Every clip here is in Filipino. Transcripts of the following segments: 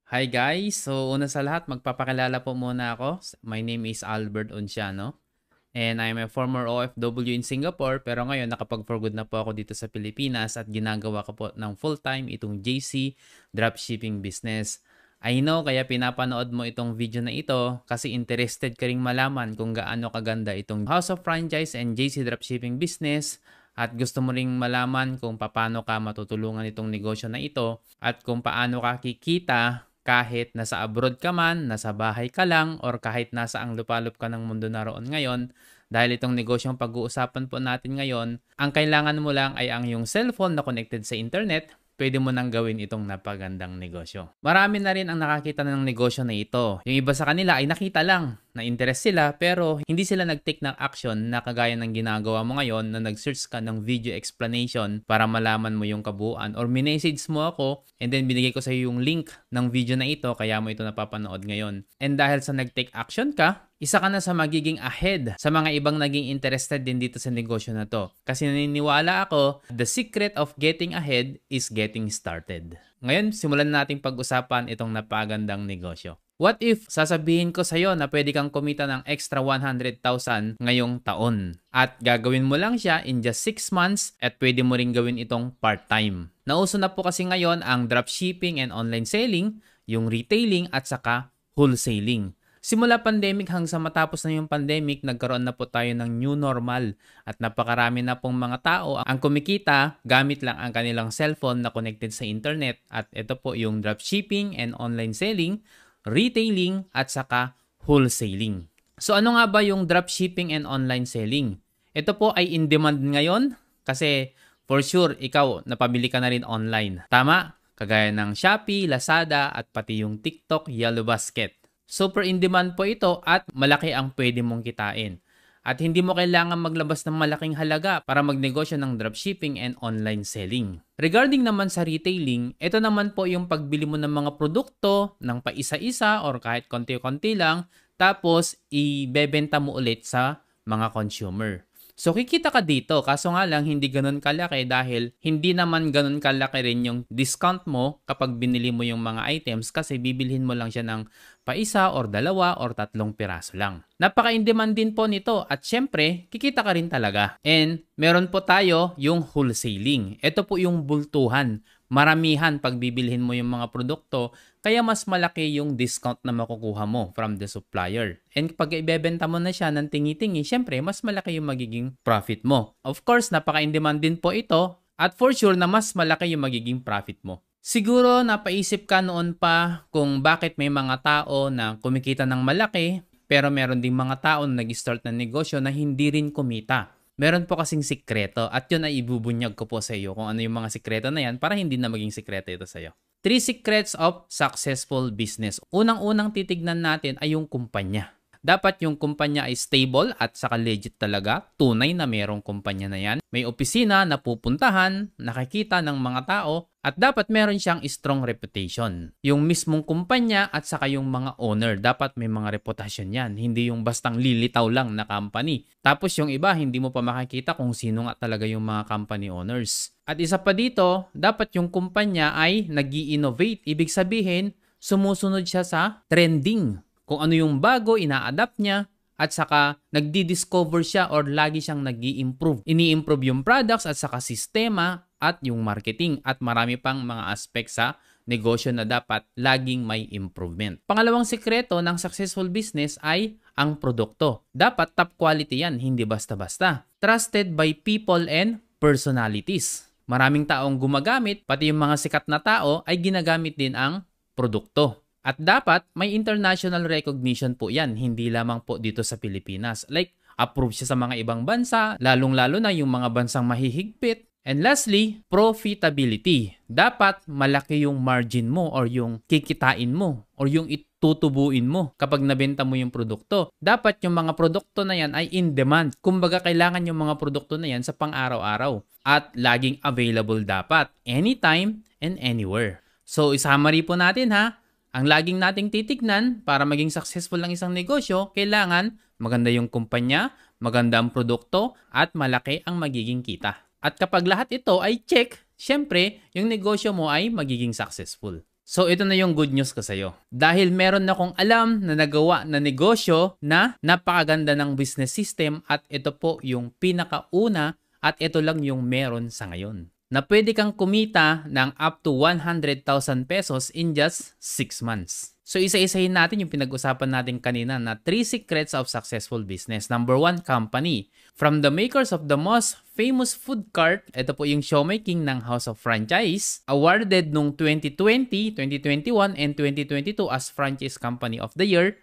Hi guys! So una sa lahat magpapakilala po muna ako. My name is Albert Onciano and I'm a former OFW in Singapore pero ngayon nakapag-for good na po ako dito sa Pilipinas at ginagawa ko po ng full-time itong JC Dropshipping Business. I know kaya pinapanood mo itong video na ito kasi interested ka ring malaman kung gaano kaganda itong House of Franchise and JC Dropshipping Business at gusto mo ring malaman kung paano ka matutulungan itong negosyo na ito at kung paano ka kikita kahit nasa abroad ka man, nasa bahay ka lang, or kahit nasa ang lupalop ka ng mundo naroon ngayon, dahil itong negosyong pag-uusapan po natin ngayon, ang kailangan mo lang ay ang iyong cellphone na connected sa internet, pwede mo nang gawin itong napagandang negosyo. Marami na rin ang nakakita ng negosyo na ito. Yung iba sa kanila ay nakita lang, na interest sila, pero hindi sila nag-take ng action na kagaya ng ginagawa mo ngayon na nag-search ka ng video explanation para malaman mo yung kabuuan or minessage mo ako and then binigay ko sa iyo yung link ng video na ito kaya mo ito napapanood ngayon. And dahil sa nag-take action ka, isa ka na sa magiging ahead sa mga ibang naging interested din dito sa negosyo na to. Kasi naniniwala ako, the secret of getting ahead is getting started. Ngayon, simulan nating pag-usapan itong napagandang negosyo. What if sasabihin ko sa'yo na pwede kang kumita ng extra 100,000 ngayong taon at gagawin mo lang siya in just 6 months at pwede mo ring gawin itong part-time. Nauso na po kasi ngayon ang dropshipping and online selling, yung retailing at saka wholesaling. Simula pandemic hanggang sa matapos na yung pandemic, nagkaroon na po tayo ng new normal at napakarami na pong mga tao ang kumikita gamit lang ang kanilang cellphone na connected sa internet at ito po yung dropshipping and online selling, retailing at saka wholesaling. So ano nga ba yung dropshipping and online selling? Ito po ay in demand ngayon kasi for sure ikaw napabili ka na rin online. Tama? Kagaya ng Shopee, Lazada at pati yung TikTok, Yellow Basket. Super in demand po ito at malaki ang pwede mong kitain. At hindi mo kailangan maglabas ng malaking halaga para magnegosyo ng dropshipping and online selling. Regarding naman sa retailing, ito naman po yung pagbili mo ng mga produkto ng paisa-isa or kahit konti-konti lang, tapos ibebenta mo ulit sa mga consumer. So kikita ka dito, kaso nga lang hindi ganun kalaki dahil hindi naman ganun kalaki rin yung discount mo kapag binili mo yung mga items kasi bibilhin mo lang siya ng paisa or dalawa or 3 piraso lang. Napaka-in-demand din po nito at syempre kikita ka rin talaga. And meron po tayo yung wholesaling. Ito po yung bultuhan. Maramihan pag bibilhin mo yung mga produkto, kaya mas malaki yung discount na makukuha mo from the supplier. And pag ibebenta mo na siya ng tingi-tingi, syempre mas malaki yung magiging profit mo. Of course, napaka-in-demand din po ito at for sure na mas malaki yung magiging profit mo. Siguro napaisip ka noon pa kung bakit may mga tao na kumikita ng malaki pero meron ding mga tao na nag-start ng negosyo na hindi rin kumita. Meron po kasing sikreto at yun ay ibubunyag ko po sa iyo kung ano yung mga sikreto na yan para hindi na maging sikreto ito sa iyo. 3 secrets of successful business. Unang-unang titignan natin ay yung kumpanya. Dapat yung kumpanya ay stable at saka legit talaga. Tunay na merong kumpanya na yan. May opisina na pupuntahan, nakikita ng mga tao, at dapat meron siyang strong reputation. Yung mismong kumpanya at saka yung mga owner, dapat may mga reputasyon yan. Hindi yung bastang lilitaw lang na company. Tapos yung iba, hindi mo pa makikita kung sino nga talaga yung mga company owners. At isa pa dito, dapat yung kumpanya ay nag-i-innovate. Ibig sabihin, sumusunod siya sa trending. Kung ano yung bago, ina-adapt niya at saka nagdi-discover siya or lagi siyang nag-i-improve. Ini-improve yung products at saka sistema at yung marketing at marami pang mga aspect sa negosyo na dapat laging may improvement. Pangalawang sekreto ng successful business ay ang produkto. Dapat top quality yan, hindi basta-basta. Trusted by people and personalities. Maraming taong gumagamit, pati yung mga sikat na tao ay ginagamit din ang produkto. At dapat may international recognition po yan, hindi lamang po dito sa Pilipinas. Like, approved siya sa mga ibang bansa, lalong-lalo na yung mga bansang mahihigpit. And lastly, profitability. Dapat malaki yung margin mo or yung kikitain mo or yung itutubuin mo kapag nabenta mo yung produkto. Dapat yung mga produkto na yan ay in demand. Kumbaga, kailangan yung mga produkto na yan sa pang-araw-araw. At laging available dapat, anytime and anywhere. So, summary po natin ha. Ang laging nating titignan para maging successful ang isang negosyo, kailangan maganda yung kumpanya, maganda ang produkto, at malaki ang magiging kita. At kapag lahat ito ay check, syempre, yung negosyo mo ay magiging successful. So ito na yung good news ko sa'yo. Dahil meron na akong alam na nagawa na negosyo na napakaganda ng business system at ito po yung pinakauna at ito lang yung meron sa ngayon. Na pwede kang kumita ng up to 100,000 pesos in just 6 months. So isa-isahin natin yung pinag-usapan natin kanina na 3 secrets of successful business. Number 1, company. From the makers of the most famous food cart, ito po yung Siomai King ng House of Franchise, awarded nung 2020, 2021, and 2022 as Franchise Company of the Year.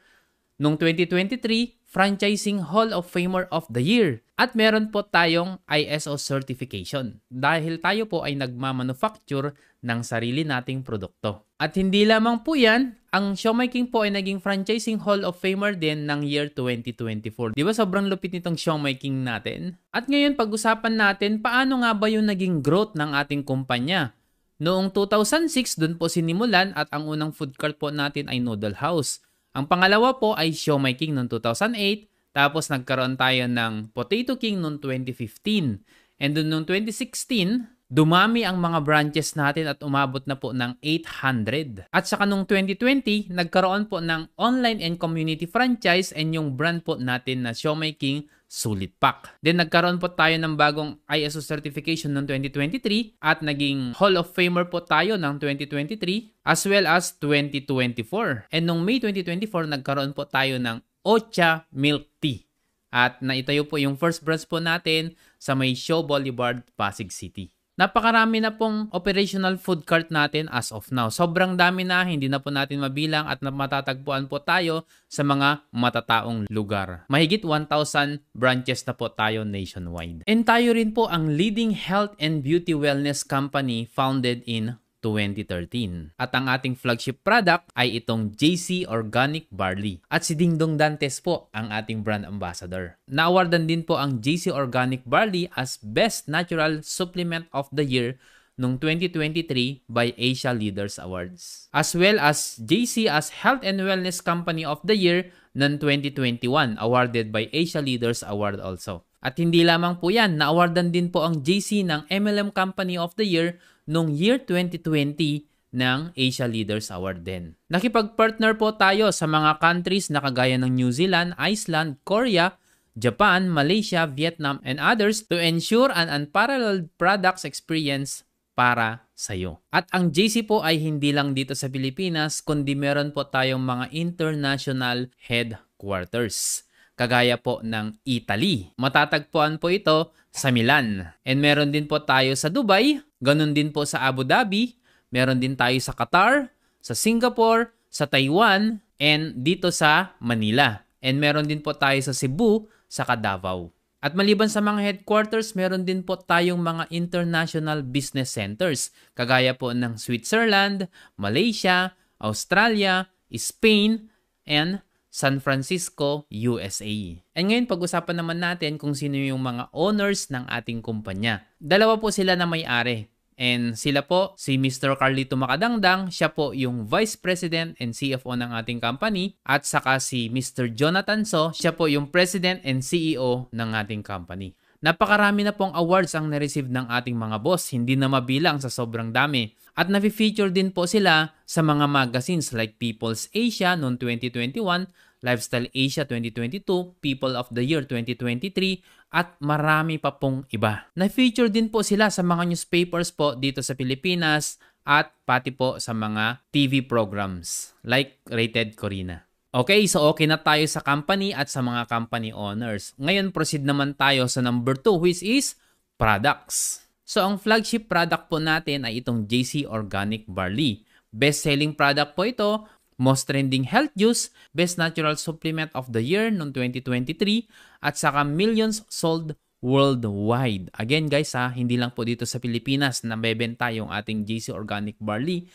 Nung 2023, Franchising Hall of Famer of the Year. At meron po tayong ISO certification dahil tayo po ay nagmamanufacture ng sarili nating produkto. At hindi lamang po yan, ang Siomai King po ay naging Franchising Hall of Famer din ng year 2024. Di ba sobrang lupit nitong Siomai King natin? At ngayon pag-usapan natin paano nga ba yung naging growth ng ating kumpanya. Noong 2006, dun po sinimulan at ang unang food cart po natin ay Noodle House. Ang pangalawa po ay Siomai King noong 2008. Tapos nagkaroon tayo ng Potato King noong 2015. And then noong 2016, dumami ang mga branches natin at umabot na po ng 800. At saka noong 2020, nagkaroon po ng online and community franchise and yung brand po natin na Siomai King Sulit Pak. Then nagkaroon po tayo ng bagong ISO certification noong 2023 at naging Hall of Famer po tayo ng 2023 as well as 2024. And noong May 2024, nagkaroon po tayo ng Ocha Milk Tea. At naitayo po yung first branch po natin sa may Shaw Boulevard, Pasig City. Napakarami na pong operational food cart natin as of now. Sobrang dami na, hindi na po natin mabilang at matatagpuan po tayo sa mga matataong lugar. Mahigit 1,000 branches na po tayo nationwide. And tayo rin po ang leading health and beauty wellness company founded in 2013. At ang ating flagship product ay itong JC Organic Barley. At si Dingdong Dantes po ang ating brand ambassador. Na-awardan din po ang JC Organic Barley as Best Natural Supplement of the Year noong 2023 by Asia Leaders Awards. As well as JC as Health and Wellness Company of the Year noong 2021, awarded by Asia Leaders Award also. At hindi lamang po yan, na-awardan din po ang JC ng MLM Company of the Year noong year 2020 ng Asia Leaders Award din. Nakipag-partner po tayo sa mga countries na kagaya ng New Zealand, Iceland, Korea, Japan, Malaysia, Vietnam, and others to ensure an unparalleled products experience para sa'yo. At ang JC po ay hindi lang dito sa Pilipinas, kundi meron po tayong mga international headquarters. Kagaya po ng Italy. Matatagpuan po ito sa Milan. And meron din po tayo sa Dubai, ganun din po sa Abu Dhabi, meron din tayo sa Qatar, sa Singapore, sa Taiwan, and dito sa Manila. And meron din po tayo sa Cebu, sa Davao. At maliban sa mga headquarters, meron din po tayong mga international business centers, kagaya po ng Switzerland, Malaysia, Australia, Spain, and San Francisco, USA. And ngayon pag-usapan naman natin kung sino yung mga owners ng ating kumpanya. Dalawa po sila na may-ari. And sila po, si Mr. Carlito Macadangdang, siya po yung Vice President and CFO ng ating company. At saka si Mr. Jonathan So, siya po yung President and CEO ng ating company. Napakarami na pong awards ang na-receive ng ating mga boss, hindi na mabilang sa sobrang dami. At na-feature din po sila sa mga magazines like People's Asia noong 2021, Lifestyle Asia 2022, People of the Year 2023, at marami pa pong iba. Na-feature din po sila sa mga newspapers po dito sa Pilipinas at pati po sa mga TV programs like Rated Corina. Okay, so okay na tayo sa company at sa mga company owners. Ngayon, proceed naman tayo sa number 2, which is products. So, ang flagship product po natin ay itong JC Organic Barley. Best-selling product po ito, most trending health juice, best natural supplement of the year noong 2023, at saka millions sold worldwide. Again guys hindi lang po dito sa Pilipinas na bebenta yung ating JC Organic Barley.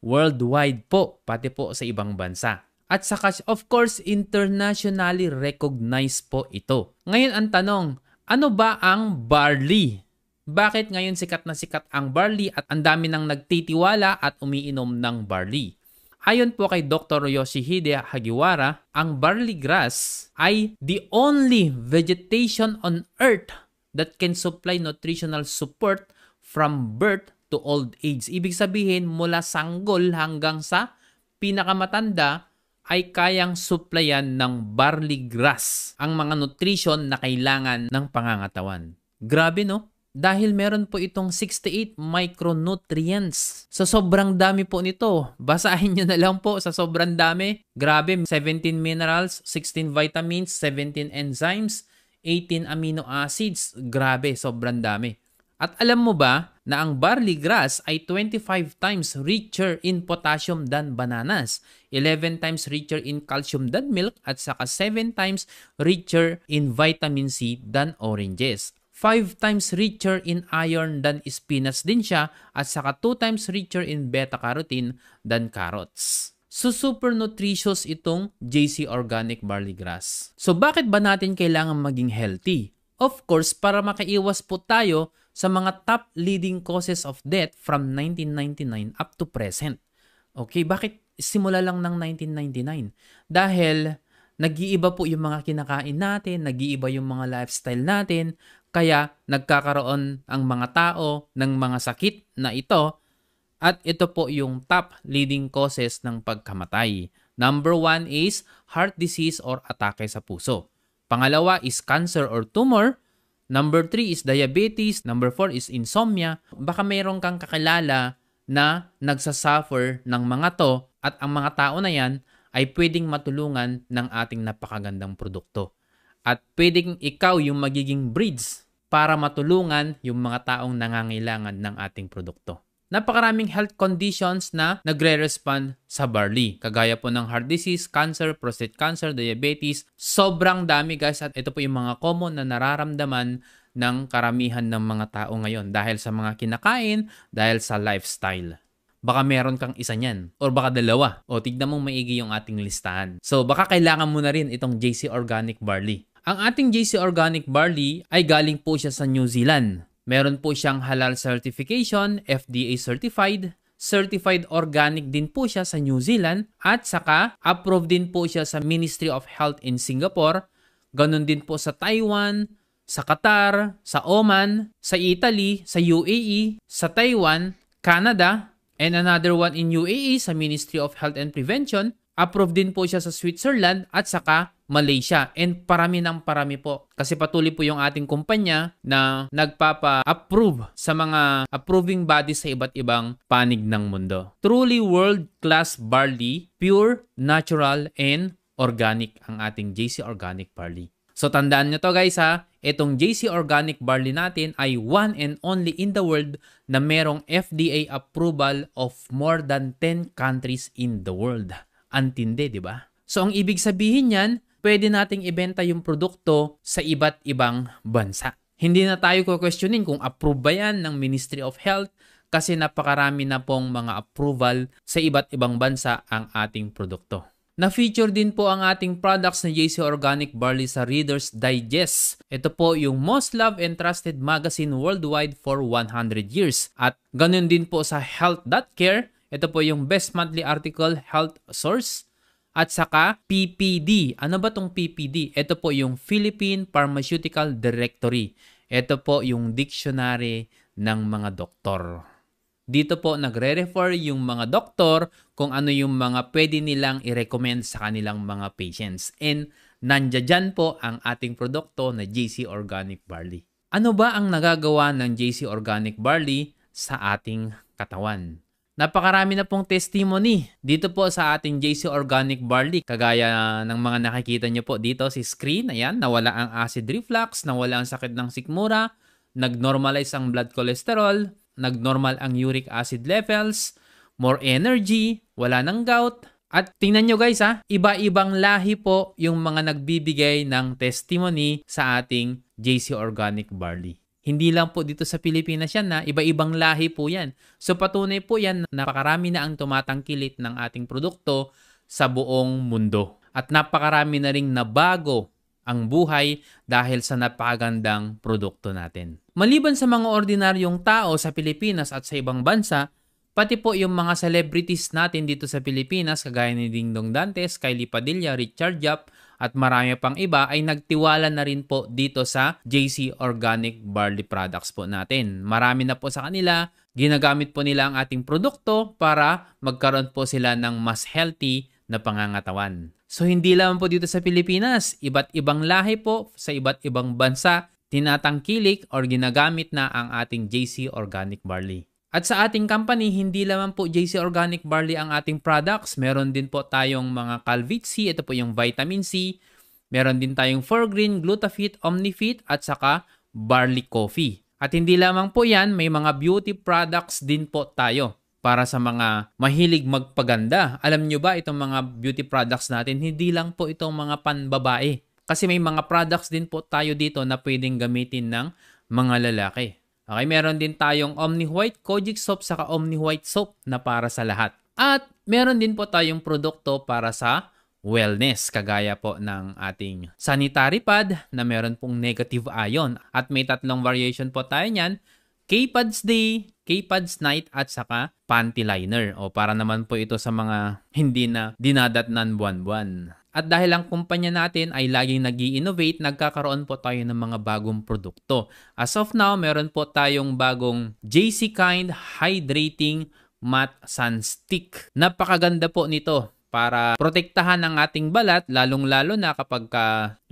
Worldwide po, pati po sa ibang bansa. At saka, of course, internationally recognized po ito. Ngayon ang tanong, ano ba ang barley? Bakit ngayon sikat na sikat ang barley at ang dami nang nagtitiwala at umiinom ng barley? Ayon po kay Dr. Yoshihide Hagiwara, ang barley grass ay the only vegetation on earth that can supply nutritional support from birth to old age. Ibig sabihin, mula sanggol hanggang sa pinakamatanda ay kayang supplyan ng barley grass ang mga nutrition na kailangan ng pangangatawan. Grabe, no? Dahil meron po itong 68 micronutrients. So sobrang dami po nito. Basahin nyo na lang po sa sobrang dami. Grabe, 17 minerals, 16 vitamins, 17 enzymes, 18 amino acids. Grabe, sobrang dami. At alam mo ba na ang barley grass ay 25 times richer in potassium than bananas, 11 times richer in calcium than milk, at saka 7 times richer in vitamin C than oranges. 5 times richer in iron than spinach din siya, at saka 2 times richer in beta-carotene than carrots. So super nutritious itong JC Organic Barley Grass. So bakit ba natin kailangan maging healthy? Of course, para makaiwas po tayo sa mga top leading causes of death from 1999 up to present. Okay, bakit simula lang ng 1999? Dahil nag-iiba po yung mga kinakain natin, nag-iiba yung mga lifestyle natin, kaya nagkakaroon ang mga tao ng mga sakit na ito, at ito po yung top leading causes ng pagkamatay. Number 1 is heart disease or atake sa puso. Pangalawa is cancer or tumor. Number 3 is diabetes. Number 4 is insomnia. Baka mayroon kang kakilala na nagsasuffer ng mga to, at ang mga tao na yan ay pwedeng matulungan ng ating napakagandang produkto. At pwedeng ikaw yung magiging bridge para matulungan yung mga taong nangangailangan ng ating produkto. Napakaraming health conditions na nagre-respond sa barley. Kagaya po ng heart disease, cancer, prostate cancer, diabetes. Sobrang dami guys, at ito po yung mga common na nararamdaman ng karamihan ng mga tao ngayon dahil sa mga kinakain, dahil sa lifestyle. Baka meron kang isa niyan or baka dalawa. O tignan mong maigi yung ating listahan. So baka kailangan mo na rin itong JC Organic Barley. Ang ating JC Organic Barley ay galing po siya sa New Zealand. Meron po siyang halal certification, FDA certified, certified organic din po siya sa New Zealand, at saka approved din po siya sa Ministry of Health in Singapore, ganun din po sa Taiwan, sa Qatar, sa Oman, sa Italy, sa UAE, sa Taiwan, Canada, and another one in UAE sa Ministry of Health and Prevention. Approved din po siya sa Switzerland at saka Malaysia. And parami ng parami po. Kasi patuloy po yung ating kumpanya na nagpapa-approve sa mga approving bodies sa iba't ibang panig ng mundo. Truly world-class barley, pure, natural, and organic ang ating JC Organic Barley. So tandaan nyo to guys ha, itong JC Organic Barley natin ay one and only in the world na merong FDA approval of more than 10 countries in the world. Antindi, di ba? So ang ibig sabihin niyan, pwede nating ibenta yung produkto sa iba't ibang bansa. Hindi na tayo questionin kung approve ba yan ng Ministry of Health kasi napakarami na pong mga approval sa iba't ibang bansa ang ating produkto. Na-feature din po ang ating products na JC Organic Barley sa Reader's Digest. Ito po yung most loved and trusted magazine worldwide for 100 years. At ganun din po sa Health.Care. Ito po yung best monthly article health source. At saka PPD. Ano ba tong PPD? Ito po yung Philippine Pharmaceutical Directory. Ito po yung dictionary ng mga doktor. Dito po nagre-refer yung mga doktor kung ano yung mga pwede nilang i-recommend sa kanilang mga patients. And nandiyan po ang ating produkto na JC Organic Barley. Ano ba ang nagagawa ng JC Organic Barley sa ating katawan? Napakarami na pong testimony dito po sa ating JC Organic Barley. Kagaya ng mga nakikita nyo po dito si screen. Ayan, nawala ang acid reflux, nawala ang sakit ng sikmura, nag-normalize ang blood cholesterol, nag-normal ang uric acid levels, more energy, wala ng gout. At tingnan nyo guys ha, iba-ibang lahi po yung mga nagbibigay ng testimony sa ating JC Organic Barley. Hindi lang po dito sa Pilipinas yan na iba-ibang lahi po yan. So patunay po yan na napakarami na ang tumatangkilik ng ating produkto sa buong mundo. At napakarami na ring nabago ang buhay dahil sa napakagandang produkto natin. Maliban sa mga ordinaryong tao sa Pilipinas at sa ibang bansa, pati po yung mga celebrities natin dito sa Pilipinas kagaya ni Dingdong Dantes, Kylie Padilla, Richard Yap at marami pang iba ay nagtiwala na rin po dito sa JC Organic Barley products po natin. Marami na po sa kanila Ginagamit po nila ang ating produkto para magkaroon po sila ng mas healthy na pangangatawan. So hindi lamang po dito sa Pilipinas, iba't ibang lahi po sa iba't ibang bansa tinatangkilik or ginagamit na ang ating JC Organic Barley. At sa ating company, hindi lamang po JC Organic Barley ang ating products. Meron din po tayong mga Calvit-C, ito po yung vitamin C. Meron din tayong Forgreen, Glutafit, Omnifit at saka Barley Coffee. At hindi lamang po yan, may mga beauty products din po tayo para sa mga mahilig magpaganda. Alam nyo ba itong mga beauty products natin, hindi lang po itong mga panbabae. Kasi may mga products din po tayo dito na pwedeng gamitin ng mga lalaki. Okay, meron din tayong Omni White Kojic Soap saka Omni White Soap na para sa lahat. At meron din po tayong produkto para sa wellness, kagaya po ng ating sanitary pad na meron pong negative ion. At may 3 variation po tayo niyan, K-Pads Day, K-Pads Night at saka Panty Liner. O para naman po ito sa mga hindi na dinadatnan buwan-buwan. At dahil ang kumpanya natin ay laging nag-i-innovate, nagkakaroon po tayo ng mga bagong produkto. As of now, meron po tayong bagong JC Kind Hydrating Matte Sun Stick. Napakaganda po nito para protektahan ang ating balat, lalong-lalo na kapag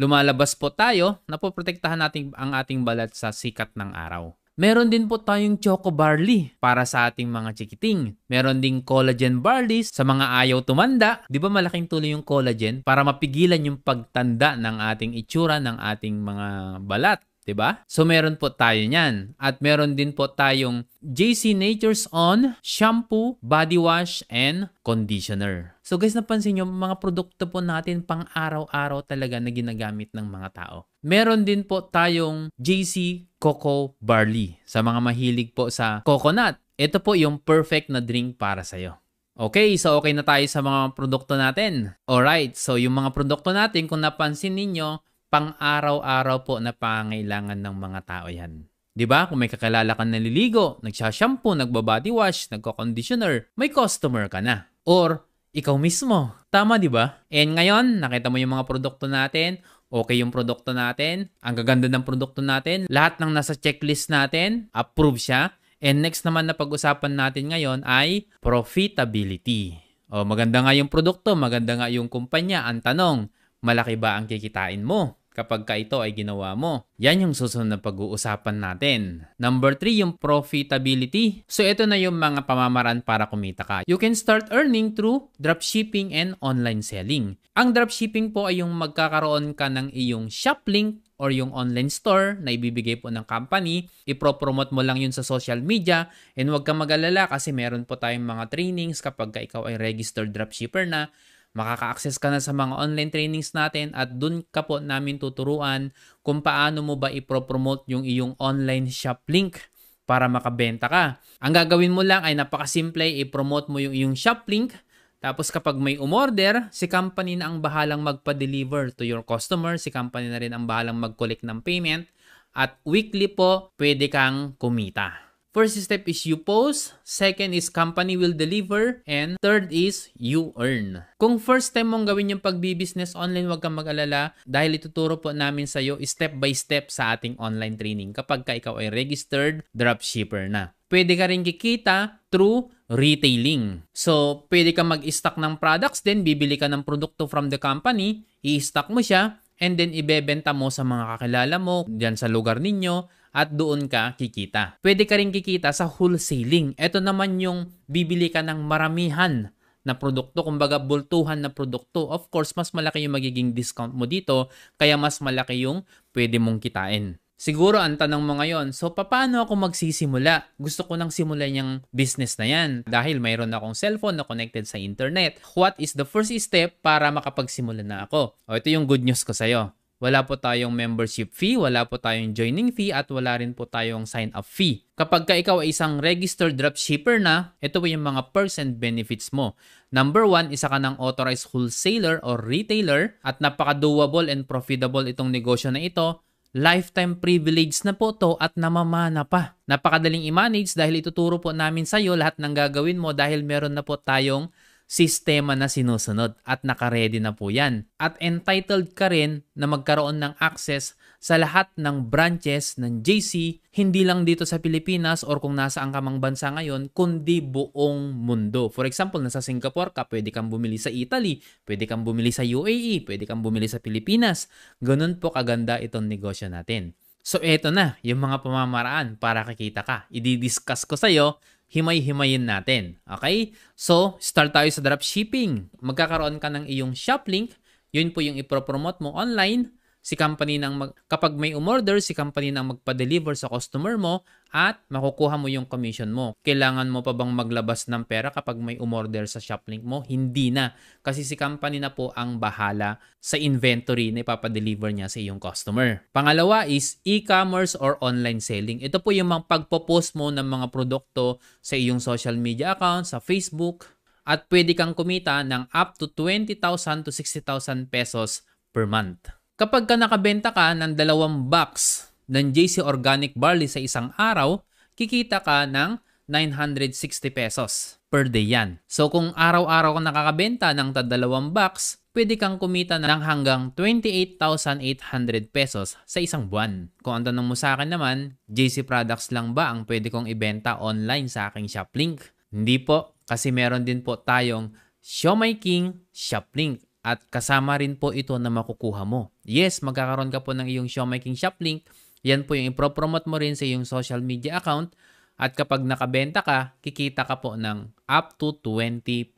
lumalabas po tayo, napoprotektahan natin ang ating balat sa sikat ng araw. Meron din po tayong Choco Barley para sa ating mga chikiting. Meron ding Collagen Barley sa mga ayaw tumanda. Di ba malaking tulong yung collagen para mapigilan yung pagtanda ng ating itsura ng ating mga balat? Diba? So meron po tayo niyan. At meron din po tayong JC Nature's On Shampoo, Body Wash, and Conditioner. So guys, napansin nyo, mga produkto po natin pang araw-araw talaga na ginagamit ng mga tao. Meron din po tayong JC Cocoa Barley sa mga mahilig po sa coconut. Ito po yung perfect na drink para sa'yo. Okay, so okay na tayo sa mga produkto natin. Alright, so yung mga produkto natin, kung napansin ninyo, pang-araw-araw po na pangangailangan ng mga tao yan. 'Di ba? Kung may kakilala kang naliligo, nagsha-shampoo, nagba-body wash, nagko-conditioner, may customer ka na. Or ikaw mismo. Tama 'di ba? And ngayon, nakita mo yung mga produkto natin, okay yung produkto natin, ang gaganda ng produkto natin, lahat ng nasa checklist natin, approve siya. And next naman na pag-usapan natin ngayon ay profitability. O maganda nga yung produkto, maganda nga yung kumpanya. Ang tanong, malaki ba ang kikitain mo kapag ito ay ginawa mo? Yan yung susunod na pag-uusapan natin. Number 3, yung profitability. So ito na yung mga pamamaraan para kumita ka. You can start earning through dropshipping and online selling. Ang dropshipping po ay yung magkakaroon ka ng iyong shop link or yung online store na ibibigay po ng company. Ipropromote mo lang yun sa social media and huwag kang mag-alala kasi meron po tayong mga trainings kapag ikaw ay registered dropshipper na. Makaka-access ka na sa mga online trainings natin at dun ka po namin tuturuan kung paano mo ba ipropromote yung iyong online shop link para makabenta ka. Ang gagawin mo lang ay napakasimple, ipromote mo yung iyong shop link. Tapos kapag may umorder, si company na ang bahalang magpa-deliver to your customer. Si company na rin ang bahalang mag-collect ng payment. At weekly po, pwede kang kumita. First step is you post, second is company will deliver, and third is you earn. Kung first time mong gawin yung pagbi-business online, huwag kang mag-alala dahil ituturo po namin sa iyo step by step sa ating online training kapag ikaw ay registered dropshipper na. Pwede ka rin kikita through retailing. So, pwede ka mag-stock ng products, then bibili ka ng produkto from the company, i-stock mo siya, and then ibebenta mo sa mga kakilala mo dyan sa lugar ninyo at doon ka kikita. Pwede ka rin kikita sa wholesaling. Ito naman yung bibili ka ng maramihan na produkto, kumbaga bultuhan na produkto. Of course, mas malaki yung magiging discount mo dito, kaya mas malaki yung pwede mong kitain. Siguro ang tanong mo ngayon, so paano ako magsisimula? Gusto ko nang simulan yung business na yan dahil mayroon akong cellphone na connected sa internet. What is the first step para makapagsimula na ako? O ito yung good news ko sa'yo. Wala po tayong membership fee, wala po tayong joining fee, at wala rin po tayong sign-up fee. Kapag ikaw ay isang registered dropshipper na, ito po yung mga perks and benefits mo. Number 1, isa ka ng authorized wholesaler or retailer at napaka-doable and profitable itong negosyo na ito. Lifetime privilege na po to at namamana pa. Napakadaling i-manage dahil ituturo po namin sa iyo lahat ng gagawin mo dahil meron na po tayong sistema na sinusunod at nakaredy na po yan. At entitled ka rin na magkaroon ng access sa lahat ng branches ng JC, hindi lang dito sa Pilipinas or kung nasaan ka mang bansa ngayon, kundi buong mundo. For example, nasa Singapore ka, pwede kang bumili sa Italy, pwede kang bumili sa UAE, pwede kang bumili sa Pilipinas. Ganun po kaganda itong negosyo natin. So eto na, yung mga pamamaraan para kikita ka. I-discuss ko sa'yo, himay-himayin natin. Okay? So, start tayo sa dropshipping. Magkakaroon ka ng iyong shop link. Yun po yung ipropromote mo online. Si company kapag may umorder, si company nang magpa-deliver sa customer mo at makukuha mo yung commission mo. Kailangan mo pa bang maglabas ng pera kapag may umorder sa shop link mo? Hindi na. Kasi si company na po ang bahala sa inventory na ipapadeliver niya sa iyong customer. Pangalawa is e-commerce or online selling. Ito po yung mga pagpo-post mo ng mga produkto sa iyong social media account, sa Facebook, at pwede kang kumita ng up to 20,000 to 60,000 pesos per month. Kapag ka nakabenta ka ng 2 box ng JC Organic Barley sa isang araw, kikita ka ng 960 pesos per day yan. So kung araw-araw ka nakakabenta ng 2 box, pwede kang kumita ng hanggang 28,800 pesos sa isang buwan. Kung ang tanong mo sa akin naman, JC products lang ba ang pwede kong ibenta online sa aking shop link? Hindi po, kasi meron din po tayong Siomai King shop link. At kasama rin po ito na makukuha mo. Yes, magkakaroon ka po ng iyong Siomai King shop link. Yan po yung ipropromote mo rin sa iyong social media account. At kapag nakabenta ka, kikita ka po ng up to 20%.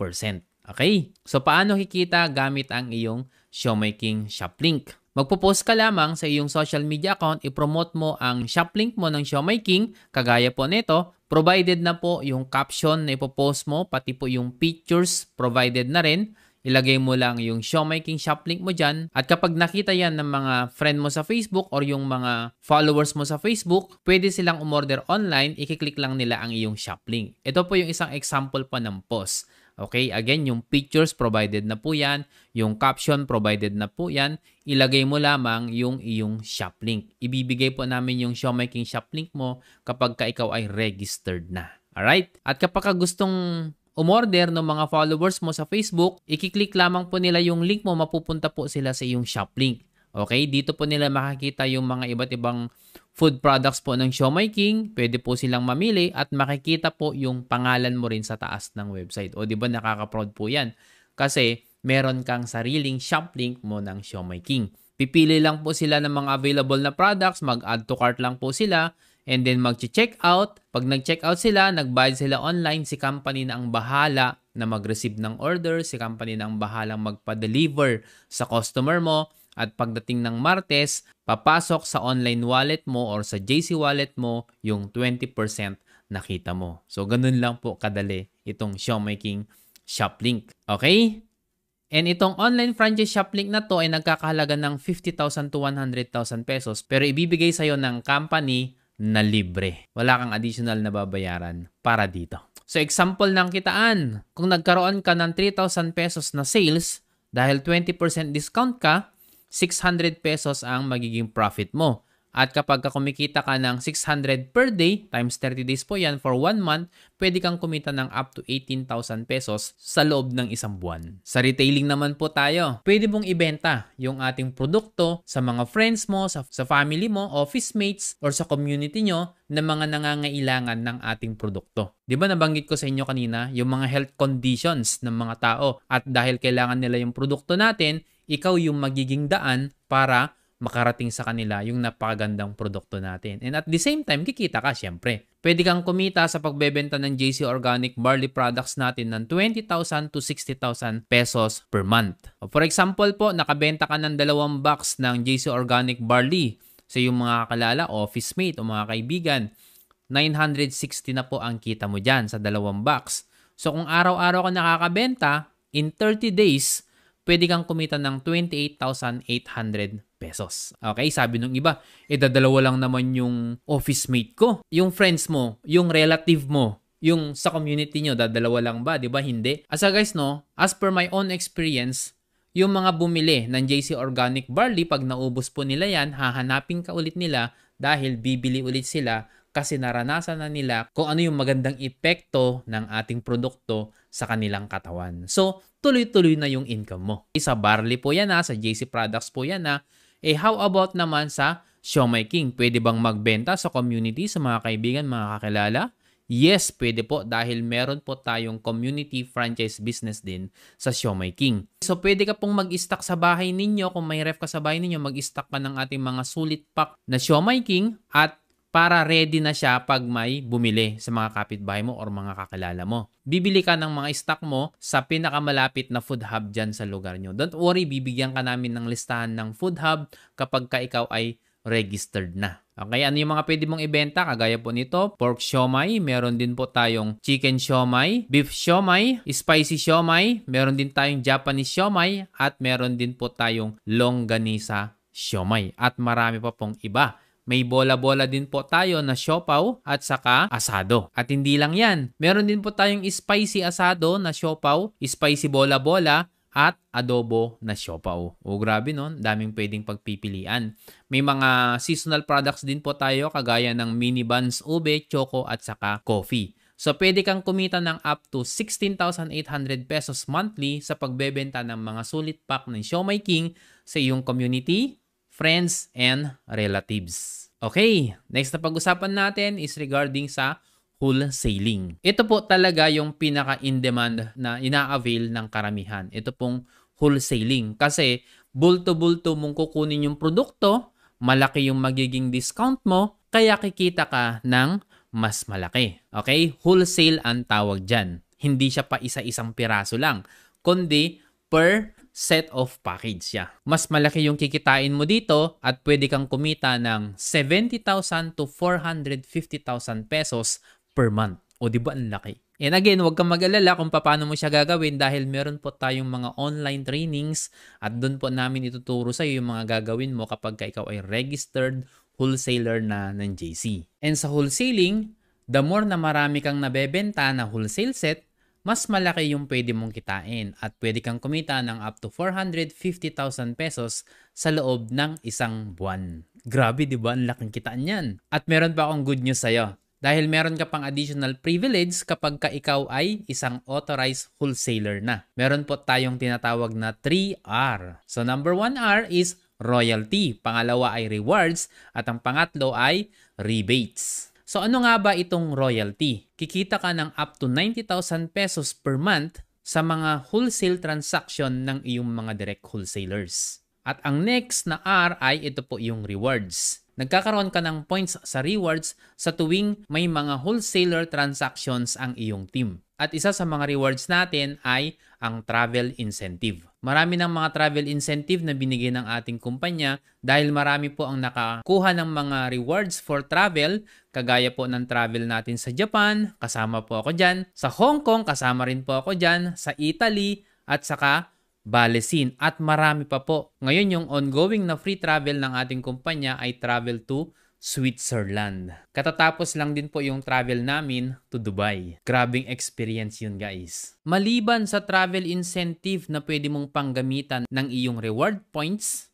Okay? So, paano kikita gamit ang iyong Siomai King shop link? Magpo-post ka lamang sa iyong social media account, ipromote mo ang shop link mo ng Siomai King, kagaya po nito. Provided na po yung caption na ipopost mo, pati po yung pictures provided na rin. Ilagay mo lang yung Siomai King shop link mo dyan. At kapag nakita yan ng mga friend mo sa Facebook or yung mga followers mo sa Facebook, pwede silang umorder online, ikiklik lang nila ang iyong shop link. Ito po yung isang example pa ng post. Okay, again, yung pictures provided na po yan, yung caption provided na po yan, ilagay mo lamang yung iyong shop link. Ibibigay po namin yung Siomai King shop link mo kapag ka ikaw ay registered na. Alright? At kapag ka gustong umorder ng mga followers mo sa Facebook, ikiklik lamang po nila yung link mo, mapupunta po sila sa iyong shop link. Okay? Dito po nila makikita yung mga iba't ibang food products po ng Siomai King. Pwede po silang mamili at makikita po yung pangalan mo rin sa taas ng website. O di ba nakaka-proud po yan? Kasi meron kang sariling shop link mo ng Siomai King. Pipili lang po sila ng mga available na products, mag-add to cart lang po sila, and then mag-check out. Pag nag-check out sila, nagbayad sila online, si company na ang bahala na mag-receive ng order, si company na ang bahalang magpa-deliver sa customer mo. At pagdating ng Martes, papasok sa online wallet mo or sa JC wallet mo yung 20% nakita mo. So, ganun lang po kadali itong Siomai King shop link. Okay? And itong online franchise shop link na to ay nagkakahalaga ng 50,000 to 100,000 pesos pero ibibigay sa'yo ng company na libre. Wala kang additional na babayaran para dito. So example ng kitaan, kung nagkaroon ka ng 3,000 pesos na sales, dahil 20% discount ka, 600 pesos ang magiging profit mo. At kapag kumikita ka ng 600 per day, times 30 days po yan, for 1 month, pwede kang kumita ng up to 18,000 pesos sa loob ng isang buwan. Sa retailing naman po tayo, pwede mong ibenta yung ating produkto sa mga friends mo, sa family mo, office mates, or sa community nyo na mga nangangailangan ng ating produkto. Di ba nabanggit ko sa inyo kanina, yung mga health conditions ng mga tao at dahil kailangan nila yung produkto natin, ikaw yung magiging daan para makarating sa kanila yung napakagandang produkto natin. And at the same time, kikita ka syempre. Pwede kang kumita sa pagbebenta ng JC Organic Barley products natin ng 20,000 to 60,000 pesos per month. For example po, nakabenta ka ng 2 box ng JC Organic Barley sa iyong mga kalala, office mate o mga kaibigan. 960 na po ang kita mo dyan sa 2 box. So kung araw-araw ka nakakabenta, in 30 days, pwede kang kumita ng 28,800 pesos. Okay, sabi nung iba, dadalawa lang naman yung office mate ko. Yung friends mo, yung relative mo, yung sa community nyo, dadalawa lang ba? Di ba? Hindi. Asa guys, no, as per my own experience, yung mga bumili ng JC Organic Barley, pag naubos po nila yan, hahanapin ka ulit nila dahil bibili ulit sila kasi naranasan na nila kung ano yung magandang epekto ng ating produkto sa kanilang katawan. So, tuloy-tuloy na yung income mo. Sa Barley po yan sa JC Products po yan how about naman sa Siomai King? Pwede bang magbenta sa community, sa mga kaibigan, mga kakilala? Yes, pwede po dahil meron po tayong community franchise business din sa Siomai King. So, pwede ka pong mag-stock sa bahay ninyo. Kung may ref ka sa bahay ninyo, mag-stock ka ng ating mga sulit pack na Siomai King at para ready na siya pag may bumili sa mga kapitbahay mo or mga kakilala mo. Bibili ka ng mga stock mo sa pinakamalapit na food hub dyan sa lugar nyo. Don't worry, bibigyan ka namin ng listahan ng food hub kapag ka ikaw ay registered na. Okay, ano yung mga pwede mong ibenta? Kagaya po nito, pork siomai, meron din po tayong chicken siomai, beef siomai, spicy siomai, meron din tayong Japanese siomai, at meron din po tayong longganisa siomai. At marami pa pong iba. May bola-bola din po tayo na siopaw at saka asado. At hindi lang yan. Meron din po tayong spicy asado na siopaw, spicy bola-bola, at adobo na siopaw. O grabe no, daming pwedeng pagpipilian. May mga seasonal products din po tayo kagaya ng mini buns, ube, choco at saka coffee. So pwede kang kumita ng up to 16,800 pesos monthly sa pagbebenta ng mga sulit pack ng Siomai King sa iyong community, friends, and relatives. Okay, next na pag-usapan natin is regarding sa wholesaling. Ito po talaga yung pinaka-in-demand na ina-avail ng karamihan. Ito pong wholesaling kasi bulto-bulto mong kukunin yung produkto, malaki yung magiging discount mo, kaya kikita ka ng mas malaki. Okay? Wholesale ang tawag dyan. Hindi siya pa isa-isang piraso lang, kundi per set of package siya. Mas malaki yung kikitain mo dito at pwede kang kumita ng 70,000 to 450,000 pesos per month. O di ba ang laki? And again, huwag kang mag-alala kung paano mo siya gagawin dahil meron po tayong mga online trainings at doon po namin ituturo sa iyo yung mga gagawin mo kapag ikaw ay registered wholesaler na ng JC. And sa wholesaling, the more na marami kang nabebenta na wholesale set, mas malaki yung pwede mong kitain at pwede kang kumita ng up to 450,000 pesos sa loob ng isang buwan. Grabe, di ba? Ang laking kitaan yan. At meron pa akong good news sa'yo. Dahil meron ka pang additional privilege kapag ka ikaw ay isang authorized wholesaler na. Meron po tayong tinatawag na 3R. So number 1R is royalty. Pangalawa ay rewards. At ang pangatlo ay rebates. So ano nga ba itong royalty? Kikita ka ng up to 90,000 pesos per month sa mga wholesale transaction ng iyong mga direct wholesalers. At ang next na R ay ito po yung rewards. Nagkakaroon ka ng points sa rewards sa tuwing may mga wholesaler transactions ang iyong team. At isa sa mga rewards natin ay ang travel incentive. Marami ng mga travel incentive na binigay ng ating kumpanya dahil marami po ang nakakuha ng mga rewards for travel, kagaya po ng travel natin sa Japan, kasama po ako dyan. Sa Hong Kong, kasama rin po ako dyan. Sa Italy, at saka Balesin. At marami pa po. Ngayon yung ongoing na free travel ng ating kumpanya ay travel to Switzerland. Katatapos lang din po yung travel namin to Dubai. Grabing experience yun guys. Maliban sa travel incentive na pwede mong panggamitan ng iyong reward points,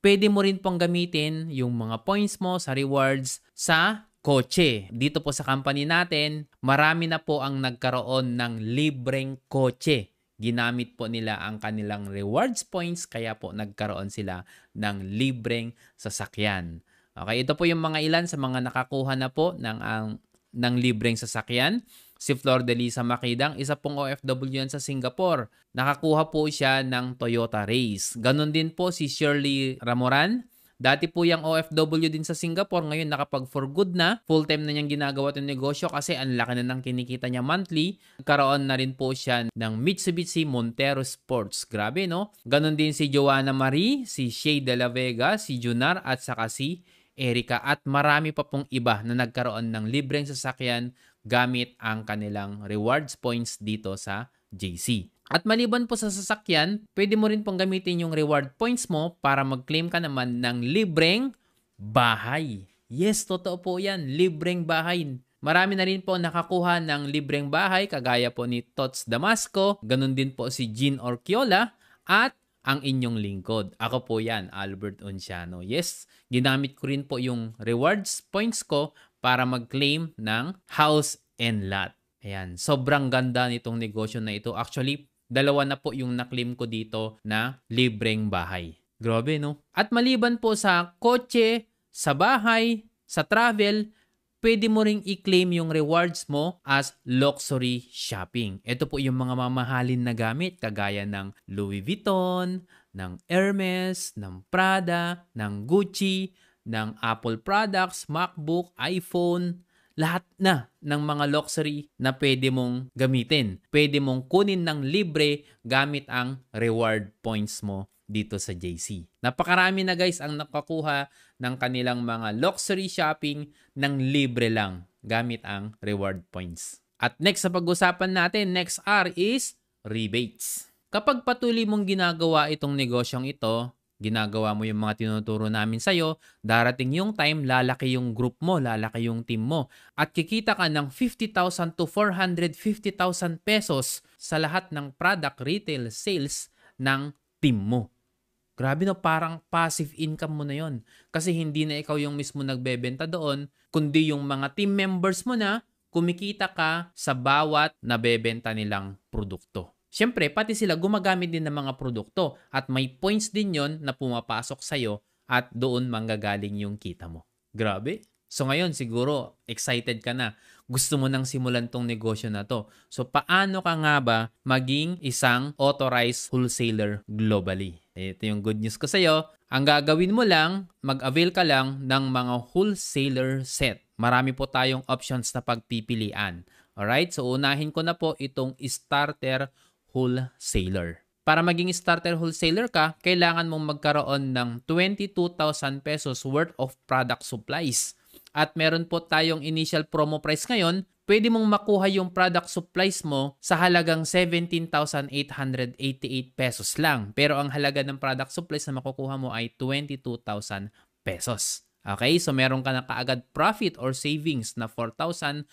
pwede mo rin pong gamitin yung mga points mo sa rewards sa kotse. Dito po sa company natin, marami na po ang nagkaroon ng libreng kotse. Ginamit po nila ang kanilang rewards points kaya po nagkaroon sila ng libreng sasakyan. Okay, ito po yung mga ilan sa mga nakakuha na po ng libreng sasakyan. Si Flor de Lisa Makidang, isa pong OFW yan sa Singapore. Nakakuha po siya ng Toyota Race. Ganon din po si Shirley Ramoran. Dati po yung OFW din sa Singapore. Ngayon nakapag for good na. Full-time na niyang ginagawa itong negosyo kasi ang laki na ng kinikita niya monthly. Nagkaroon na rin po siya ng Mitsubishi Montero Sports. Grabe no? Ganon din si Joanna Marie, si Shay De La Vega, si Junar at saka si Erica at marami pa pong iba na nagkaroon ng libreng sasakyan gamit ang kanilang rewards points dito sa JC. At maliban po sa sasakyan, pwede mo rin pong gamitin yung reward points mo para mag-claim ka naman ng libreng bahay. Yes, totoo po yan, libreng bahay. Marami na rin po nakakuha ng libreng bahay kagaya po ni Tots Damasco, ganun din po si Jean Orquiola at ang inyong lingkod. Ako po yan, Albert Onciano. Yes, ginamit ko rin po yung rewards points ko para mag-claim ng house and lot. Ayan, sobrang ganda nitong negosyo na ito. Actually, dalawa na po yung na-claim ko dito na libreng bahay. Grabe, no? At maliban po sa kotse, sa bahay, sa travel, pwede mo ring i-claim yung rewards mo as luxury shopping. Ito po yung mga mamahalin na gamit kagaya ng Louis Vuitton, ng Hermes, ng Prada, ng Gucci, ng Apple products, MacBook, iPhone, lahat na ng mga luxury na pwede mong gamitin. Pwede mong kunin ng libre gamit ang reward points mo dito sa JC. Napakarami na guys ang nakakuha ng kanilang mga luxury shopping ng libre lang gamit ang reward points. At next sa pag-usapan natin, next R is rebates. Kapag patuloy mong ginagawa itong negosyong ito, ginagawa mo yung mga tinuturo namin sa'yo, darating yung time, lalaki yung group mo, lalaki yung team mo, at kikita ka ng 50,000 to 450,000 pesos sa lahat ng product retail sales ng team mo. Grabe no, parang passive income mo na yon. Kasi hindi na ikaw yung mismo nagbebenta doon, kundi yung mga team members mo na kumikita ka sa bawat nabebenta nilang produkto. Siyempre, pati sila gumagamit din ng mga produkto at may points din yon na pumapasok sa'yo at doon manggagaling yung kita mo. Grabe. So ngayon siguro excited ka na. Gusto mo nang simulan tong negosyo na to. So paano ka nga ba maging isang authorized wholesaler globally? Ito yung good news ko sa'yo. Ang gagawin mo lang, mag-avail ka lang ng mga wholesaler set. Marami po tayong options na pagpipilian. Alright? So unahin ko na po itong starter wholesaler. Para maging starter wholesaler ka, kailangan mong magkaroon ng 22,000 pesos worth of product supplies. At meron po tayong initial promo price ngayon, pwede mong makuha yung product supplies mo sa halagang 17,888 pesos lang. Pero ang halaga ng product supplies na makukuha mo ay 22,000 pesos. Okay, so meron ka na kaagad profit or savings na 4,112.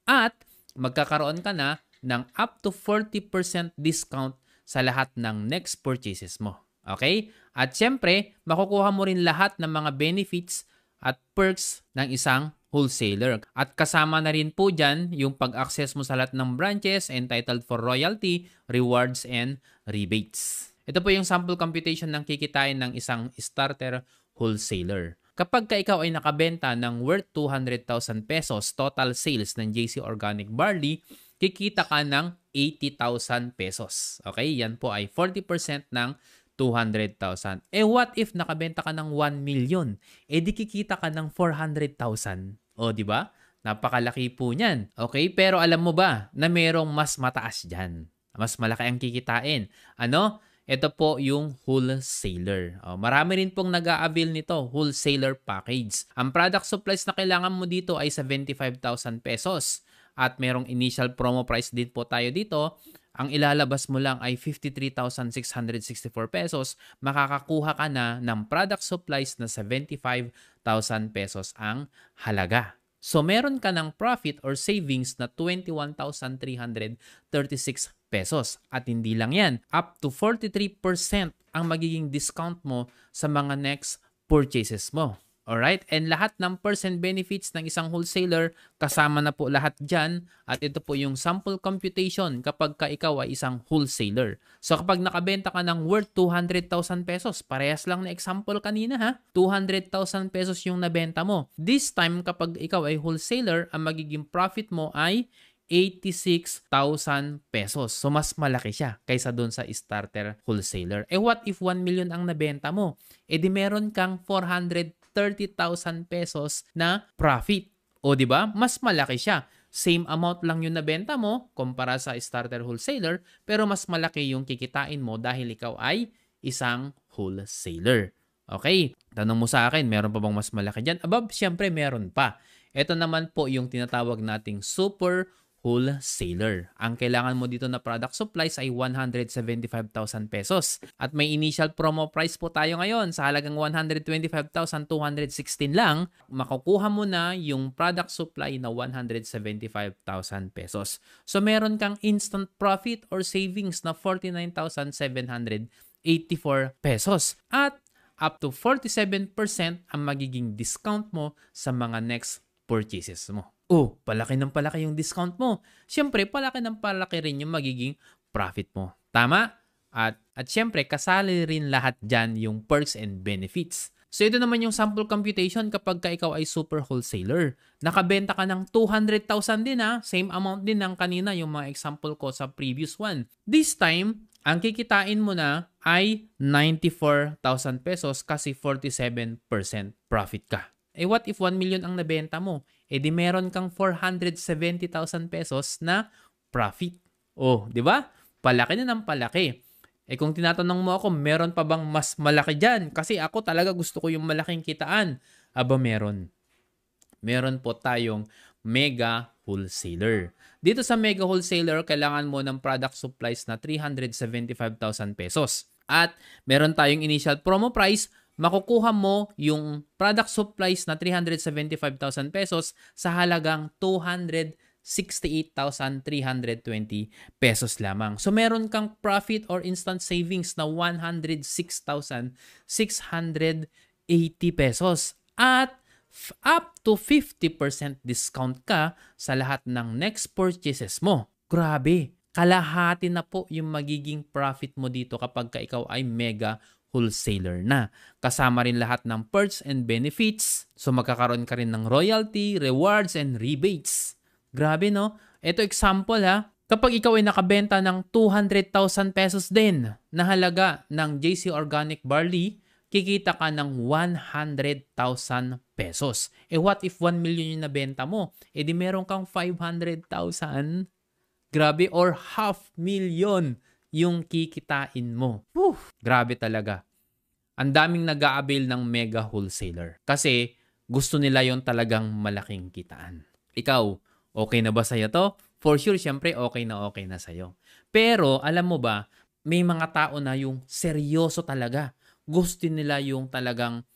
At magkakaroon ka na ng up to 40% discount sa lahat ng next purchases mo. Okay? At syempre, makukuha mo rin lahat ng mga benefits at perks ng isang wholesaler. At kasama na rin po dyan yung pag-access mo sa lahat ng branches entitled for royalty, rewards, and rebates. Ito po yung sample computation ng kikitain ng isang starter wholesaler. Kapag ka ikaw ay nakabenta ng worth 200,000 pesos total sales ng JC Organic Barley, kikita ka ng 80,000 pesos. Okay? Yan po ay 40% ng 200,000. What if nakabenta ka ng 1 million? Di kikita ka ng 400,000. O, di ba? Napakalaki po niyan. Okay? Pero alam mo ba na merong mas mataas dyan? Mas malaki ang kikitain. Ano? Ito po yung wholesaler. Marami rin pong nag-a-avail nito, wholesaler package. Ang product supplies na kailangan mo dito ay 75,000 pesos. At merong initial promo price din po tayo dito. Ang ilalabas mo lang ay 53,664 pesos. Makakakuha ka na ng product supplies na 75,000 pesos ang halaga. So meron ka ng profit or savings na 21,336 pesos. At hindi lang yan, up to 43% ang magiging discount mo sa mga next purchases mo. Alright? And lahat ng percent benefits ng isang wholesaler, kasama na po lahat dyan. At ito po yung sample computation kapag ka ikaw ay isang wholesaler. So kapag nakabenta ka ng worth 200,000 pesos, parehas lang na example kanina ha, 200,000 pesos yung nabenta mo. This time kapag ikaw ay wholesaler, ang magiging profit mo ay 86,000 pesos. So mas malaki siya kaysa doon sa starter wholesaler. What if 1 million ang nabenta mo? Di meron kang 430,000 pesos na profit. O di ba? Mas malaki siya. Same amount lang yung nabenta mo kumpara sa starter wholesaler, pero mas malaki yung kikitain mo dahil ikaw ay isang wholesaler. Okay? Tanong mo sa akin, meron pa bang mas malaki dyan? Above, syempre meron pa. Ito naman po yung tinatawag nating super wholesaler. Ang kailangan mo dito na product supplies ay 175,000 pesos. At may initial promo price po tayo ngayon sa halagang 125,216 lang. Makukuha mo na yung product supply na 175,000 pesos. So meron kang instant profit or savings na 49,784 pesos. At up to 47% ang magiging discount mo sa mga next purchases mo. Oh, palaki ng palaki yung discount mo. Siyempre, palaki ng palaki rin yung magiging profit mo. Tama? At siyempre, kasali rin lahat dyan yung perks and benefits. So ito naman yung sample computation kapag ka ikaw ay super wholesaler. Nakabenta ka ng 200,000 din ha. Same amount din ng kanina yung mga example ko sa previous one. This time, ang kikitain mo na ay 94,000 pesos kasi 47% profit ka. Eh what if 1 million ang nabenta mo? Eh di meron kang 470,000 pesos na profit. Oh, di ba? Palaki na ng palaki. Eh kung tinatanong mo ako, meron pa bang mas malaki dyan? Kasi ako talaga gusto ko yung malaking kitaan. Aba meron. Meron po tayong mega wholesaler. Dito sa mega wholesaler, kailangan mo ng product supplies na 375,000 pesos. At meron tayong initial promo price, makukuha mo yung product supplies na 375,000 pesos sa halagang 268,320 pesos lamang. So meron kang profit or instant savings na 106,680 pesos. At up to 50% discount ka sa lahat ng next purchases mo. Grabe, kalahati na po yung magiging profit mo dito kapag ka ikaw ay mega wholesaler na. Kasama rin lahat ng perks and benefits. So magkakaroon ka rin ng royalty, rewards, and rebates. Grabe no? Ito example ha. Kapag ikaw ay nakabenta ng 200,000 pesos din na halaga ng JC Organic Barley, kikita ka ng 100,000 pesos. Eh what if 1 million yung nabenta mo? Eh di meron kang 500,000. Grabe, or 500,000 yung kikitain mo. Whew, grabe talaga. Ang daming nag-a-avail ng mega wholesaler kasi gusto nila yung talagang malaking kitaan. Ikaw, okay na ba sa'yo to? For sure, syempre okay na sa'yo. Pero alam mo ba, may mga tao na yung seryoso talaga. Gusto nila yung talagang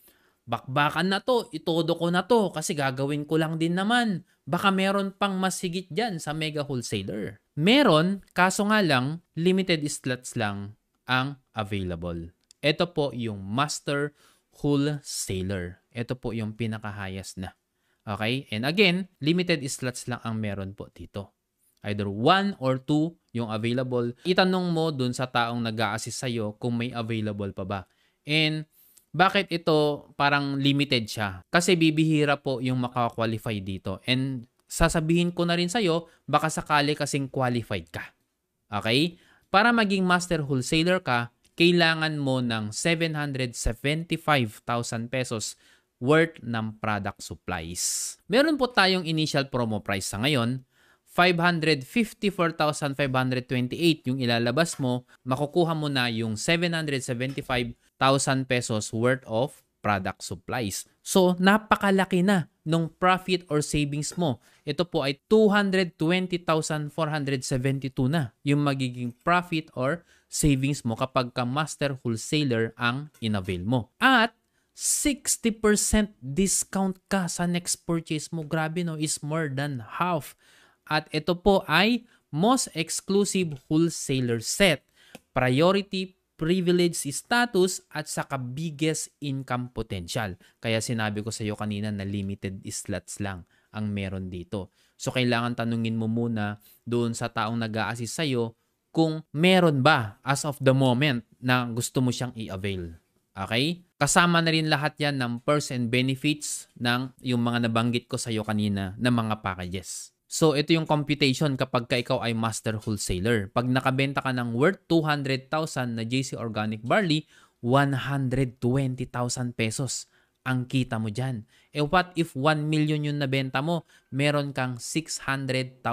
bakbakan na to, itodo ko na to kasi gagawin ko lang din naman. Baka meron pang mas higit dyan sa mega wholesaler. Meron, kaso nga lang, limited slots lang ang available. Ito po yung master wholesaler. Ito po yung pinaka-highest na. Okay? And again, limited slots lang ang meron po dito. Either 1 or 2 yung available. Itanong mo dun sa taong nag-a-assist sa'yo kung may available pa ba. And bakit ito parang limited siya? Kasi bibihira po yung makakwalify dito. And sasabihin ko na rin sa'yo, baka sakali kasing qualified ka. Okay? Para maging master wholesaler ka, kailangan mo ng 775,000 pesos worth ng product supplies. Meron po tayong initial promo price sa ngayon. 554,528 yung ilalabas mo, makukuha mo na yung 775,000 pesos worth of product supplies. So, napakalaki na nung profit or savings mo. Ito po ay 220,472 na yung magiging profit or savings mo kapag ka master wholesaler ang inavail mo. At 60% discount ka sa next purchase mo. Grabe no, is more than half. At ito po ay most exclusive wholesaler set, priority privilege status at saka biggest income potential. Kaya sinabi ko sa iyo kanina na limited slots lang ang meron dito. So kailangan tanungin mo muna doon sa taong nag-a-assist sa iyo kung meron ba as of the moment na gusto mo siyang i-avail. Okay? Kasama na rin lahat yan ng perks and benefits ng yung mga nabanggit ko sa iyo kanina na mga packages. So, ito yung computation kapag ka ikaw ay master wholesaler. Pag nakabenta ka ng worth 200,000 na JC Organic Barley, 120,000 pesos ang kita mo dyan. Eh, what if 1 million yung nabenta mo? Meron kang 600,000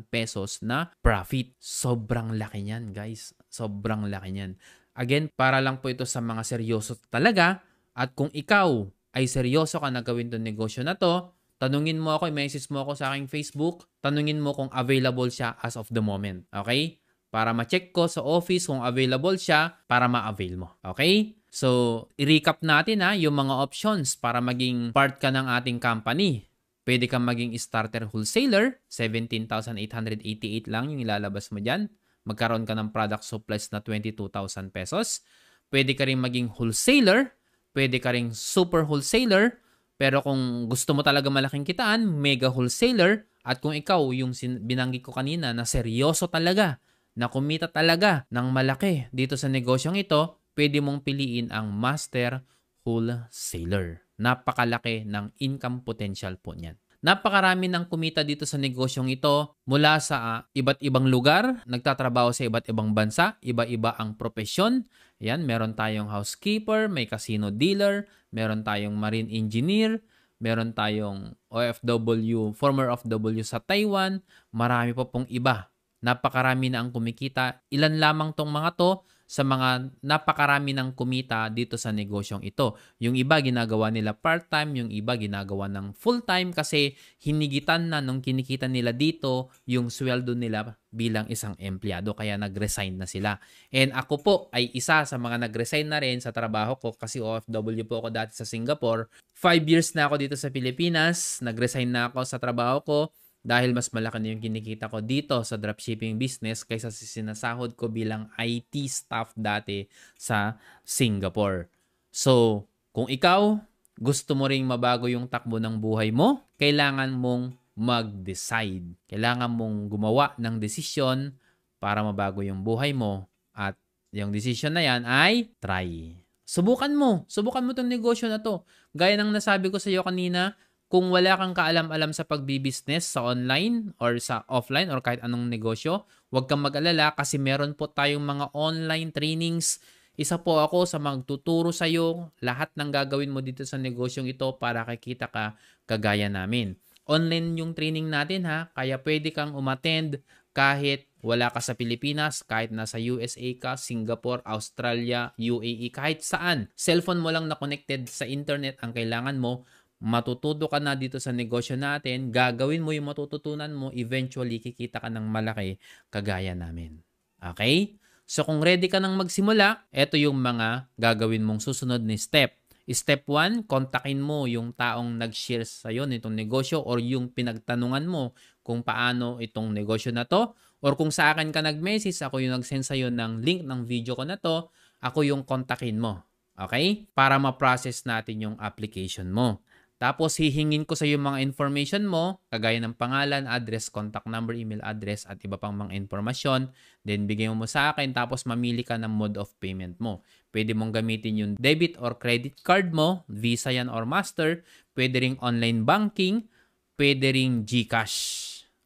pesos na profit. Sobrang laki niyan, guys. Sobrang laki niyan. Again, para lang po ito sa mga seryoso talaga. At kung ikaw ay seryoso ka na gawin itong negosyo na to, tanungin mo ako, i-message mo ako sa aking Facebook, tanungin mo kung available siya as of the moment. Okay? Para ma-check ko sa office kung available siya para ma-avail mo. Okay? So, i-recap natin yung mga options para maging part ka ng ating company. Pwede kang maging starter wholesaler, 17,888 lang yung ilalabas mo dyan. Magkaroon ka ng product supplies na 22,000 pesos. Pwede ka rin maging wholesaler, pwede ka ring super wholesaler. Pero kung gusto mo talaga malaking kitaan, mega wholesaler. At kung ikaw, yung binanggit ko kanina na seryoso talaga, na kumita talaga ng malaki dito sa negosyong ito, pwede mong piliin ang master wholesaler. Napakalaki ng income potential po niyan. Napakarami ng kumita dito sa negosyong ito mula sa iba't ibang lugar, nagtatrabaho sa iba't ibang bansa, iba-iba ang propesyon. Yan, meron tayong housekeeper, may casino dealer, meron tayong marine engineer, meron tayong OFW, former OFW sa Taiwan, marami pa pong iba. Napakarami na ang kumikita. Ilan lamang tong mga to sa mga napakarami ng kumita dito sa negosyong ito. Yung iba ginagawa nila part-time, yung iba ginagawa ng full-time kasi hinigitan na nung kinikita nila dito yung sweldo nila bilang isang empleyado kaya nag-resign na sila. And ako po ay isa sa mga nag-resign na rin sa trabaho ko kasi OFW po ako dati sa Singapore. 5 years na ako dito sa Pilipinas, nag-resign na ako sa trabaho ko dahil mas malaki na yung kinikita ko dito sa dropshipping business kaysa sa sinasahod ko bilang IT staff dati sa Singapore. So, kung ikaw gusto mo ring mabago yung takbo ng buhay mo, kailangan mong mag-decide. Kailangan mong gumawa ng desisyon para mabago yung buhay mo at yung desisyon na yan ay try. Subukan mo itong negosyo na to. Gaya ng nasabi ko sa iyo kanina, kung wala kang kaalam-alam sa pagbi-business sa online or sa offline or kahit anong negosyo, huwag kang mag-alala kasi meron po tayong mga online trainings. Isa po ako sa magtuturo sa iyo lahat ng gagawin mo dito sa negosyong ito para kikita ka kagaya namin. Online yung training natin ha, kaya pwede kang umattend kahit wala ka sa Pilipinas, kahit nasa USA ka, Singapore, Australia, UAE, kahit saan. Cellphone mo lang na connected sa internet ang kailangan mo. Matututo ka na dito sa negosyo natin, gagawin mo yung matututunan mo, eventually kikita ka ng malaki kagaya namin. Okay? So kung ready ka nang magsimula, ito yung mga gagawin mong susunod na step. Step 1, kontakin mo yung taong nag-share sa'yo nitong negosyo or yung pinagtanungan mo kung paano itong negosyo na to. Or kung sa akin ka nag-message, ako yung nag-send sa'yo ng link ng video ko na to, ako yung kontakin mo. Okay? Para ma-process natin yung application mo. Tapos hihingin ko sa iyo mga information mo, kagaya ng pangalan, address, contact number, email address, at iba pang mga informasyon. Then bigyan mo sa akin, tapos mamili ka ng mode of payment mo. Pwede mong gamitin yung debit or credit card mo, Visa yan or Master. Pwede ring online banking, pwede ring GCash.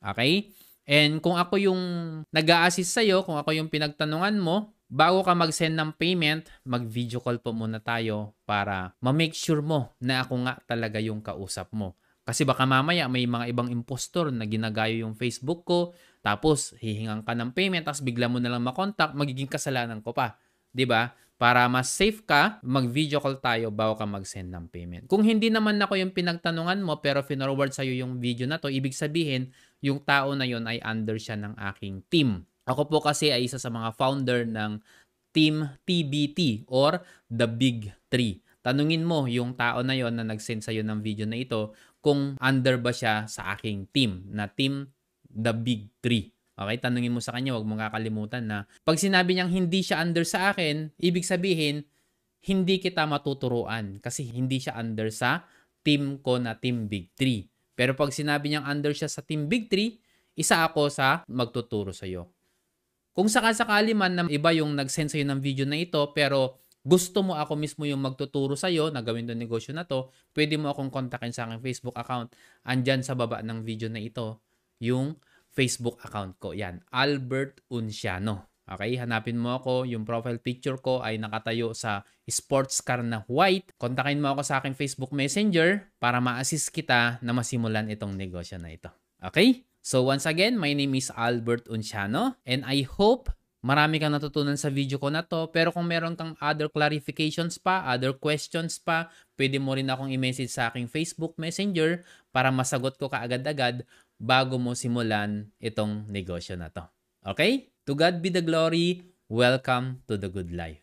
Okay? And kung ako yung nag-a-assist sa iyo, kung ako yung pinagtanungan mo, bago ka mag-send ng payment, mag-video call po muna tayo para ma-make sure mo na ako nga talaga yung kausap mo. Kasi baka mamaya may mga ibang impostor na ginagayo yung Facebook ko, tapos hihingan ka ng payment, tapos bigla mo na lang makontak, magiging kasalanan ko pa. 'Di ba? Para mas safe ka, mag-video call tayo bago ka mag-send ng payment. Kung hindi naman ako yung pinagtanungan mo pero finorward sa'yo yung video na to, ibig sabihin, yung tao na yon ay under siya ng aking team. Ako po kasi ay isa sa mga founder ng Team TBT or The Big 3. Tanungin mo yung tao na yon na nag-send sa'yo ng video na ito kung under ba siya sa aking team na Team The Big 3. Okay, tanungin mo sa kanya, huwag mong kakalimutan na pag sinabi niyang hindi siya under sa akin, ibig sabihin, hindi kita matuturuan kasi hindi siya under sa team ko na Team Big 3. Pero pag sinabi niyang under siya sa Team Big 3, isa ako sa magtuturo sa iyo. Kung sakasakali man na iba yung nag-send sa'yo ng video na ito, pero gusto mo ako mismo yung magtuturo sa'yo na gawin itong negosyo na to, pwede mo akong kontakin sa aking Facebook account. Andyan sa baba ng video na ito, yung Facebook account ko. Yan, Albert Unciano. Okay, hanapin mo ako. Yung profile picture ko ay nakatayo sa sports car na white. Kontakin mo ako sa aking Facebook Messenger para ma-assist kita na masimulan itong negosyo na ito. Okay? So once again, my name is Albert Unciano and I hope marami kang natutunan sa video ko na to. Pero kung meron kang other clarifications pa, other questions pa, pwede mo rin akong i-message sa aking Facebook Messenger para masagot ko kaagad-agad bago mo simulan itong negosyo na to. Okay? To God be the glory. Welcome to the good life.